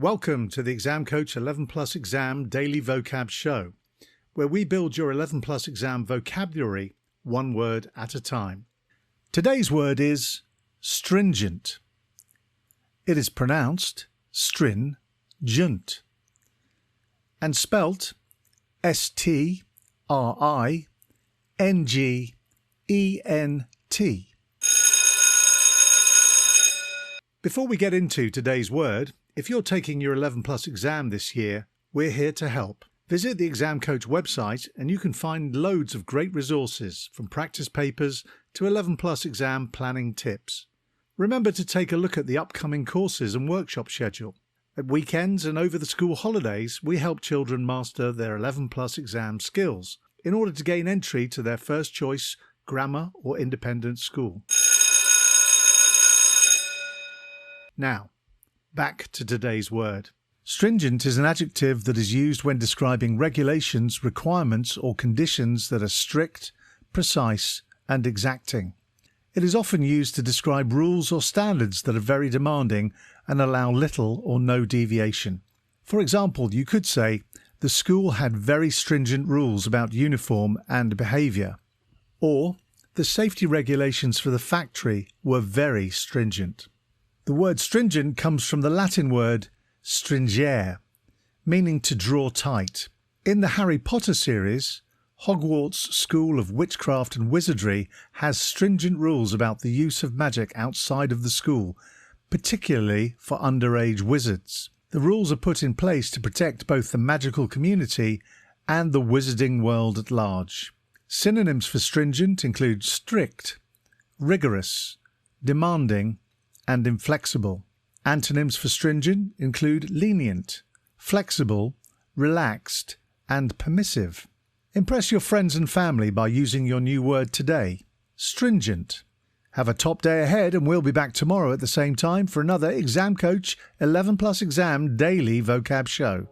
Welcome to the Exam Coach 11 Plus Exam Daily Vocab Show, where we build your 11 Plus Exam vocabulary one word at a time. Today's word is stringent. It is pronounced stringent and spelt S-T-R-I-N-G-E-N-T. Before we get into today's word, if you're taking your 11 Plus exam this year, we're here to help. Visit the Exam Coach website and you can find loads of great resources, from practice papers to 11 Plus exam planning tips. Remember to take a look at the upcoming courses and workshop schedule. At weekends and over the school holidays, we help children master their 11 Plus exam skills in order to gain entry to their first choice grammar or independent school. Now, back to today's word. Stringent is an adjective that is used when describing regulations, requirements, or conditions that are strict, precise, and exacting. It is often used to describe rules or standards that are very demanding and allow little or no deviation. For example, you could say, the school had very stringent rules about uniform and behaviour. Or, the safety regulations for the factory were very stringent. The word stringent comes from the Latin word stringere, meaning to draw tight. In the Harry Potter series, Hogwarts School of Witchcraft and Wizardry has stringent rules about the use of magic outside of the school, particularly for underage wizards. The rules are put in place to protect both the magical community and the wizarding world at large. Synonyms for stringent include strict, rigorous, demanding, and inflexible. Antonyms for stringent include lenient, flexible, relaxed, and permissive. Impress your friends and family by using your new word today, stringent. Have a top day ahead, and we'll be back tomorrow at the same time for another Exam Coach 11 Plus Exam Daily Vocab Show.